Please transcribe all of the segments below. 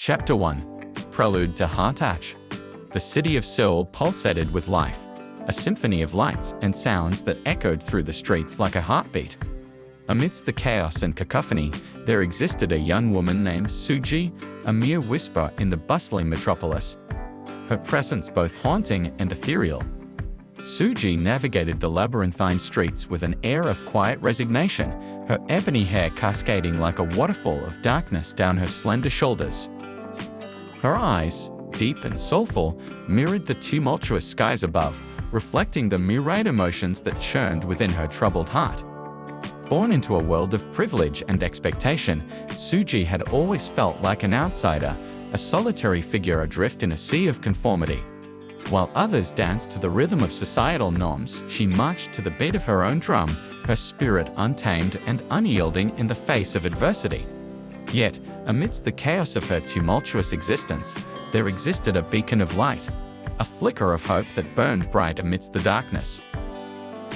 Chapter 1. Prelude to Heart-Touch. The city of Seoul pulsated with life, a symphony of lights and sounds that echoed through the streets like a heartbeat. Amidst the chaos and cacophony, there existed a young woman named Soo-ji, a mere whisper in the bustling metropolis, her presence both haunting and ethereal. Soo-ji navigated the labyrinthine streets with an air of quiet resignation, her ebony hair cascading like a waterfall of darkness down her slender shoulders. Her eyes, deep and soulful, mirrored the tumultuous skies above, reflecting the myriad emotions that churned within her troubled heart. Born into a world of privilege and expectation, Soo-ji had always felt like an outsider, a solitary figure adrift in a sea of conformity. While others danced to the rhythm of societal norms, she marched to the beat of her own drum, her spirit untamed and unyielding in the face of adversity. Yet, amidst the chaos of her tumultuous existence, there existed a beacon of light, a flicker of hope that burned bright amidst the darkness.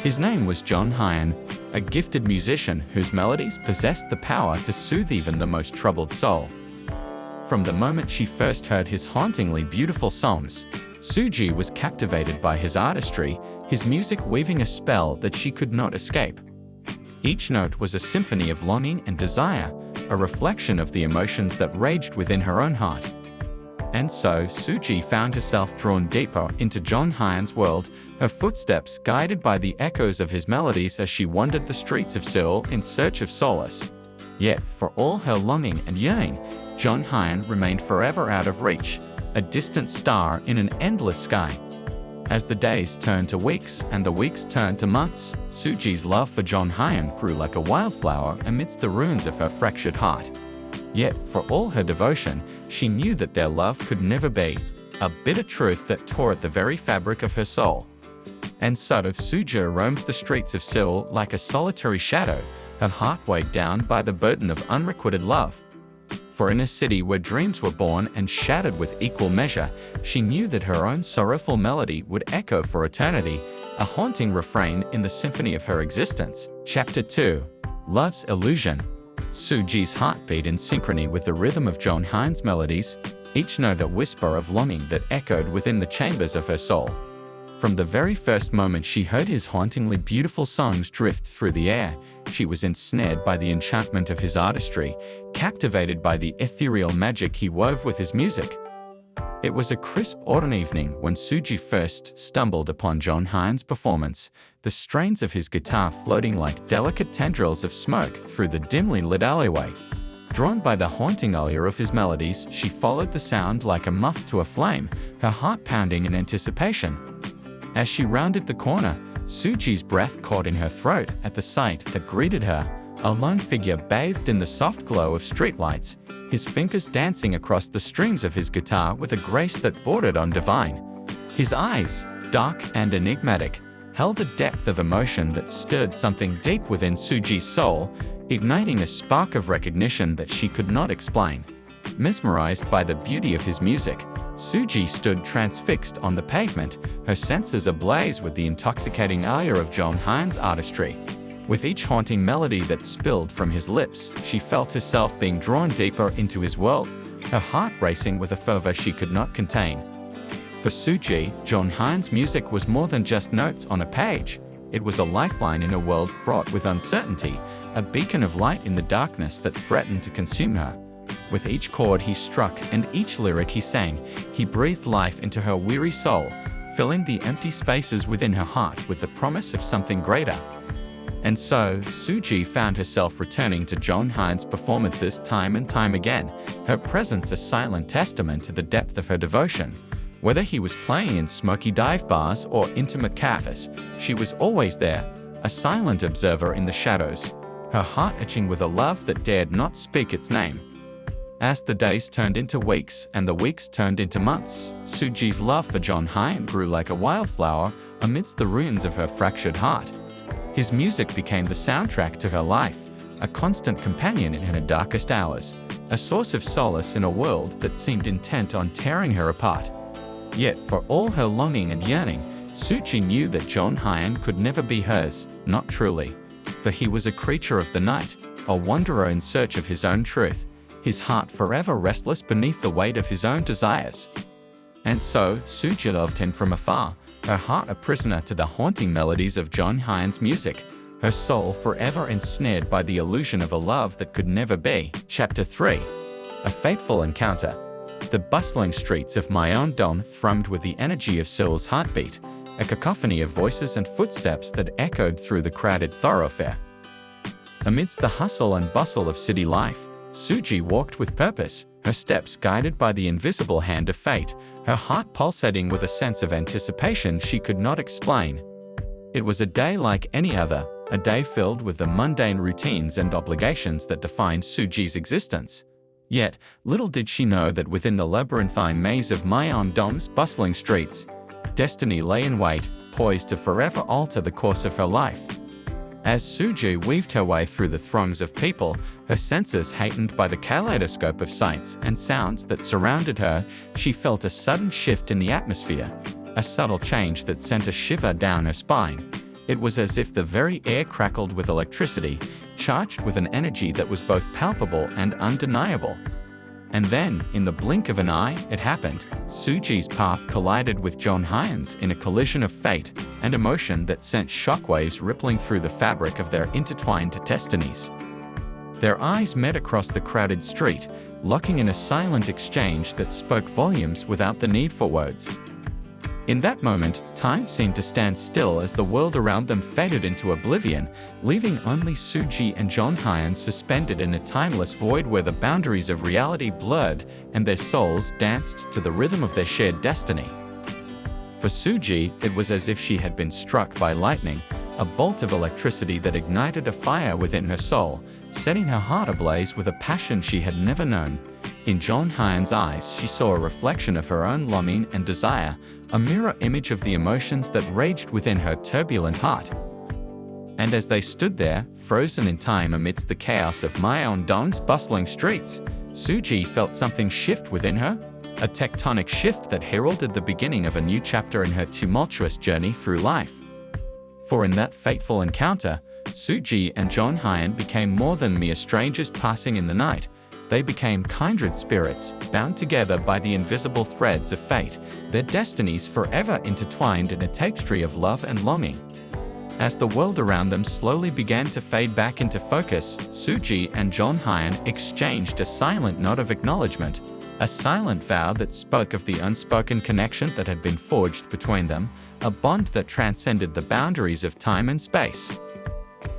His name was Jong-hyun, a gifted musician whose melodies possessed the power to soothe even the most troubled soul. From the moment she first heard his hauntingly beautiful songs, Soo-ji was captivated by his artistry, his music weaving a spell that she could not escape. Each note was a symphony of longing and desire, a reflection of the emotions that raged within her own heart. And so, Soo-ji found herself drawn deeper into Jong-hyun's world, her footsteps guided by the echoes of his melodies as she wandered the streets of Seoul in search of solace. Yet, for all her longing and yearning, Jong-hyun remained forever out of reach, a distant star in an endless sky. As the days turned to weeks and the weeks turned to months, Soo-ji's love for Jong-hyun grew like a wildflower amidst the ruins of her fractured heart. Yet, for all her devotion, she knew that their love could never be, a bitter truth that tore at the very fabric of her soul. And so Soo-ji roamed the streets of Seoul like a solitary shadow, her heart weighed down by the burden of unrequited love. For in a city where dreams were born and shattered with equal measure, she knew that her own sorrowful melody would echo for eternity, a haunting refrain in the symphony of her existence. Chapter 2. Love's Illusion. Soo-ji's heart beat in synchrony with the rhythm of Jong-hyun's melodies, each note a whisper of longing that echoed within the chambers of her soul. From the very first moment she heard his hauntingly beautiful songs drift through the air, she was ensnared by the enchantment of his artistry, captivated by the ethereal magic he wove with his music. It was a crisp autumn evening when Soo-ji first stumbled upon Jong-hyun's performance, the strains of his guitar floating like delicate tendrils of smoke through the dimly lit alleyway. Drawn by the haunting allure of his melodies, she followed the sound like a moth to a flame, her heart pounding in anticipation. As she rounded the corner, Soo-ji's breath caught in her throat at the sight that greeted her, a lone figure bathed in the soft glow of streetlights, his fingers dancing across the strings of his guitar with a grace that bordered on divine. His eyes, dark and enigmatic, held a depth of emotion that stirred something deep within Soo-ji's soul, igniting a spark of recognition that she could not explain. Mesmerized by the beauty of his music, Soo-ji stood transfixed on the pavement, her senses ablaze with the intoxicating allure of Jong-hyun's artistry. With each haunting melody that spilled from his lips, she felt herself being drawn deeper into his world, her heart racing with a fervor she could not contain. For Soo-ji, Jong-hyun's music was more than just notes on a page. It was a lifeline in a world fraught with uncertainty, a beacon of light in the darkness that threatened to consume her. With each chord he struck and each lyric he sang, he breathed life into her weary soul, filling the empty spaces within her heart with the promise of something greater. And so, Soo-ji found herself returning to Jong-hyun's performances time and time again, her presence a silent testament to the depth of her devotion. Whether he was playing in smoky dive bars or intimate cafes, she was always there, a silent observer in the shadows, her heart itching with a love that dared not speak its name. As the days turned into weeks and the weeks turned into months, Soo-ji's love for Jong-hyun grew like a wildflower amidst the ruins of her fractured heart. His music became the soundtrack to her life, a constant companion in her darkest hours, a source of solace in a world that seemed intent on tearing her apart. Yet, for all her longing and yearning, Soo-ji knew that Jong-hyun could never be hers, not truly. For he was a creature of the night, a wanderer in search of his own truth. his heart forever restless beneath the weight of his own desires. And so, Soo-ji loved him from afar, her heart a prisoner to the haunting melodies of Jong-hyun's music, her soul forever ensnared by the illusion of a love that could never be. Chapter 3. A Fateful Encounter. The bustling streets of Myeongdong thrummed with the energy of Seoul's heartbeat, a cacophony of voices and footsteps that echoed through the crowded thoroughfare. Amidst the hustle and bustle of city life, Soo-ji walked with purpose, her steps guided by the invisible hand of fate, her heart pulsating with a sense of anticipation she could not explain. It was a day like any other, a day filled with the mundane routines and obligations that defined Soo-ji's existence. Yet, little did she know that within the labyrinthine maze of Myeongdong's bustling streets, destiny lay in wait, poised to forever alter the course of her life. As Soo-ji weaved her way through the throngs of people, her senses heightened by the kaleidoscope of sights and sounds that surrounded her, she felt a sudden shift in the atmosphere, a subtle change that sent a shiver down her spine. It was as if the very air crackled with electricity, charged with an energy that was both palpable and undeniable. And then, in the blink of an eye, it happened. Soo-ji's path collided with Jong-hyun's in a collision of fate and emotion that sent shockwaves rippling through the fabric of their intertwined destinies. Their eyes met across the crowded street, locking in a silent exchange that spoke volumes without the need for words. In that moment, time seemed to stand still as the world around them faded into oblivion, leaving only Soo-ji and Jong-hyun suspended in a timeless void where the boundaries of reality blurred and their souls danced to the rhythm of their shared destiny. For Soo-ji, it was as if she had been struck by lightning, a bolt of electricity that ignited a fire within her soul, setting her heart ablaze with a passion she had never known. In Jong-hyun's eyes, she saw a reflection of her own longing and desire, a mirror image of the emotions that raged within her turbulent heart. And as they stood there, frozen in time amidst the chaos of Myeongdong's bustling streets, Soo-ji felt something shift within her, a tectonic shift that heralded the beginning of a new chapter in her tumultuous journey through life. For in that fateful encounter, Soo-ji and Jong-hyun became more than mere strangers passing in the night. They became kindred spirits, bound together by the invisible threads of fate, their destinies forever intertwined in a tapestry of love and longing. As the world around them slowly began to fade back into focus, Soo-ji and Jong-hyun exchanged a silent nod of acknowledgement, a silent vow that spoke of the unspoken connection that had been forged between them, a bond that transcended the boundaries of time and space.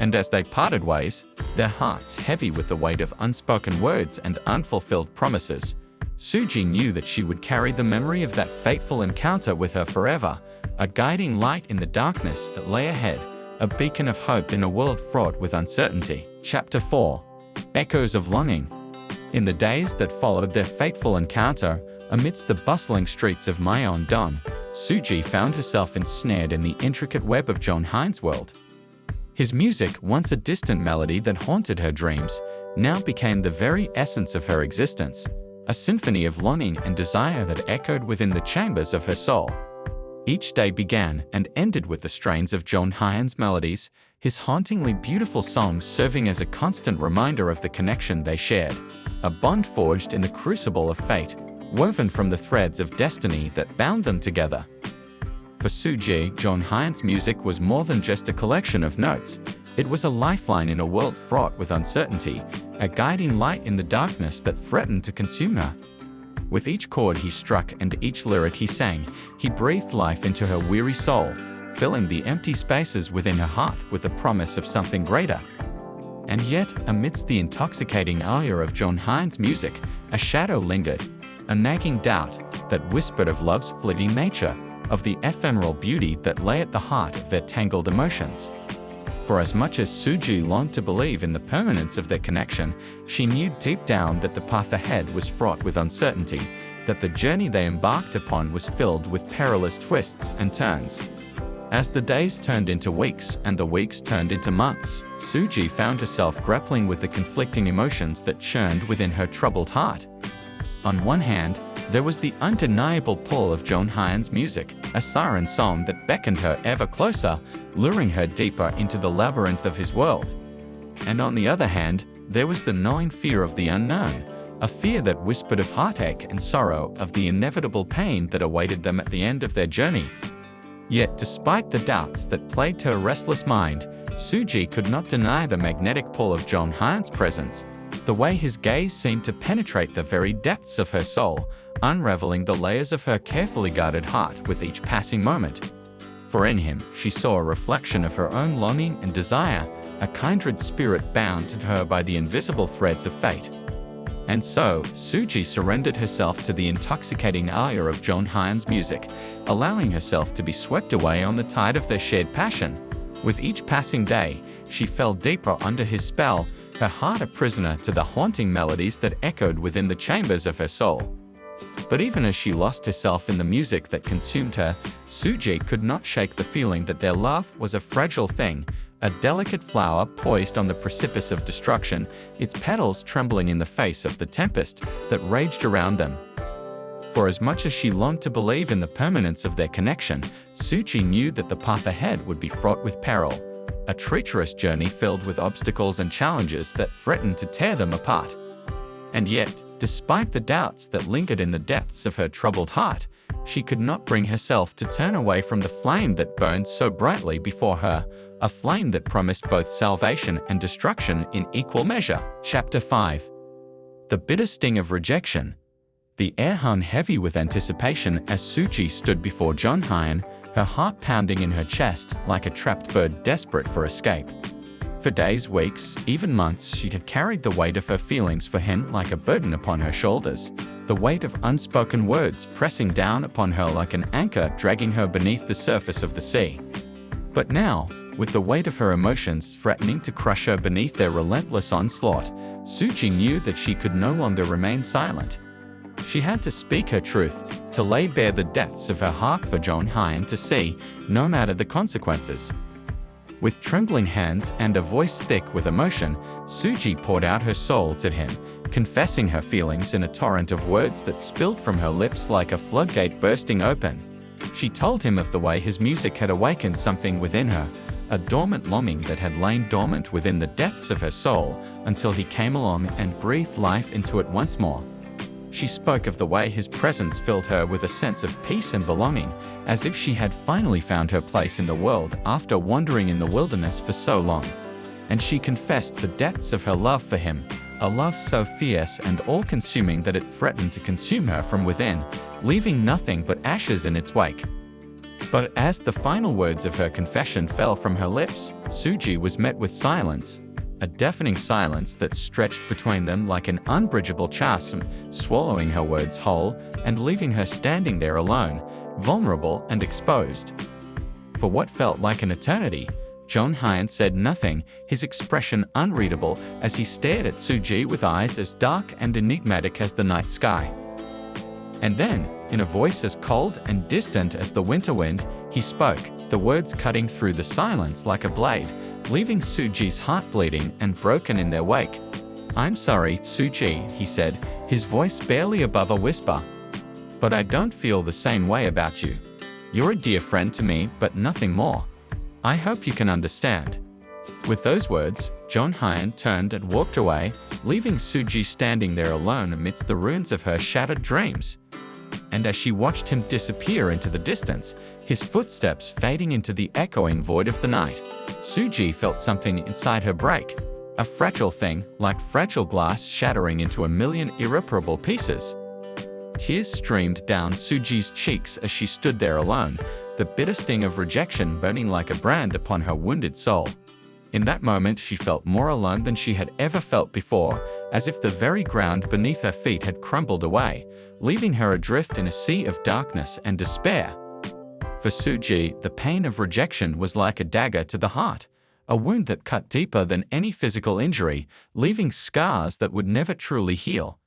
And as they parted ways, their hearts heavy with the weight of unspoken words and unfulfilled promises, Soo-ji knew that she would carry the memory of that fateful encounter with her forever, a guiding light in the darkness that lay ahead, a beacon of hope in a world fraught with uncertainty. Chapter 4. Echoes of Longing. In the days that followed their fateful encounter, amidst the bustling streets of Myeongdong, Soo-ji found herself ensnared in the intricate web of Jong-hyun's world. His music, once a distant melody that haunted her dreams, now became the very essence of her existence, a symphony of longing and desire that echoed within the chambers of her soul. Each day began and ended with the strains of Jong-hyun's melodies, his hauntingly beautiful songs serving as a constant reminder of the connection they shared, a bond forged in the crucible of fate, woven from the threads of destiny that bound them together. For Soo-ji, Jong-hyun's music was more than just a collection of notes. It was a lifeline in a world fraught with uncertainty, a guiding light in the darkness that threatened to consume her. With each chord he struck and each lyric he sang, he breathed life into her weary soul, filling the empty spaces within her heart with the promise of something greater. And yet, amidst the intoxicating allure of Jong-hyun's music, a shadow lingered, a nagging doubt that whispered of love's fleeting nature, of the ephemeral beauty that lay at the heart of their tangled emotions. For as much as Soo-ji longed to believe in the permanence of their connection, she knew deep down that the path ahead was fraught with uncertainty, that the journey they embarked upon was filled with perilous twists and turns. As the days turned into weeks and the weeks turned into months, Soo-ji found herself grappling with the conflicting emotions that churned within her troubled heart. On one hand, there was the undeniable pull of Jong-hyun's music, a siren song that beckoned her ever closer, luring her deeper into the labyrinth of his world. And on the other hand, there was the gnawing fear of the unknown, a fear that whispered of heartache and sorrow, of the inevitable pain that awaited them at the end of their journey. Yet, despite the doubts that plagued her restless mind, Soo-ji could not deny the magnetic pull of Jong-hyun's presence. The way his gaze seemed to penetrate the very depths of her soul, unraveling the layers of her carefully guarded heart with each passing moment. For in him, she saw a reflection of her own longing and desire, a kindred spirit bound to her by the invisible threads of fate. And so, Soo-ji surrendered herself to the intoxicating allure of Jong-hyun's music, allowing herself to be swept away on the tide of their shared passion. With each passing day, she fell deeper under his spell, her heart a prisoner to the haunting melodies that echoed within the chambers of her soul. But even as she lost herself in the music that consumed her, Soo-ji could not shake the feeling that their love was a fragile thing, a delicate flower poised on the precipice of destruction, its petals trembling in the face of the tempest that raged around them. For as much as she longed to believe in the permanence of their connection, Soo-ji knew that the path ahead would be fraught with peril, a treacherous journey filled with obstacles and challenges that threatened to tear them apart. And yet, despite the doubts that lingered in the depths of her troubled heart, she could not bring herself to turn away from the flame that burned so brightly before her, a flame that promised both salvation and destruction in equal measure. Chapter 5. The bitter sting of rejection. The air hung heavy with anticipation as Soo-ji stood before Jong-hyun, her heart pounding in her chest like a trapped bird desperate for escape. For days, weeks, even months, she had carried the weight of her feelings for him like a burden upon her shoulders, the weight of unspoken words pressing down upon her like an anchor dragging her beneath the surface of the sea. But now, with the weight of her emotions threatening to crush her beneath their relentless onslaught, Soo-ji knew that she could no longer remain silent. She had to speak her truth, to lay bare the depths of her heart for Jong-hyun to see, no matter the consequences. With trembling hands and a voice thick with emotion, Soo-ji poured out her soul to him, confessing her feelings in a torrent of words that spilled from her lips like a floodgate bursting open. She told him of the way his music had awakened something within her, a dormant longing that had lain dormant within the depths of her soul until he came along and breathed life into it once more. She spoke of the way his presence filled her with a sense of peace and belonging, as if she had finally found her place in the world after wandering in the wilderness for so long. And she confessed the depths of her love for him, a love so fierce and all-consuming that it threatened to consume her from within, leaving nothing but ashes in its wake. But as the final words of her confession fell from her lips, Soo-ji was met with silence, a deafening silence that stretched between them like an unbridgeable chasm, swallowing her words whole and leaving her standing there alone, vulnerable and exposed. For what felt like an eternity, Jong-hyun said nothing, his expression unreadable as he stared at Soo-ji with eyes as dark and enigmatic as the night sky. And then, in a voice as cold and distant as the winter wind, he spoke, the words cutting through the silence like a blade, leaving Soo-ji's heart bleeding and broken in their wake. "I'm sorry, Soo-ji," he said, his voice barely above a whisper. "But I don't feel the same way about you. You're a dear friend to me, but nothing more. I hope you can understand." With those words, Jong-hyun turned and walked away, leaving Soo-ji standing there alone amidst the ruins of her shattered dreams. And as she watched him disappear into the distance, his footsteps fading into the echoing void of the night, Soo-ji felt something inside her break, a fragile thing, like fragile glass shattering into a million irreparable pieces. Tears streamed down Soo-ji's cheeks as she stood there alone, the bitter sting of rejection burning like a brand upon her wounded soul. In that moment, she felt more alone than she had ever felt before, as if the very ground beneath her feet had crumbled away, leaving her adrift in a sea of darkness and despair. For Soo-ji, the pain of rejection was like a dagger to the heart, a wound that cut deeper than any physical injury, leaving scars that would never truly heal.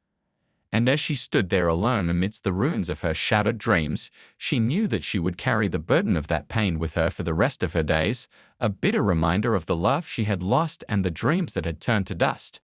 And as she stood there alone amidst the ruins of her shattered dreams, she knew that she would carry the burden of that pain with her for the rest of her days, a bitter reminder of the love she had lost and the dreams that had turned to dust.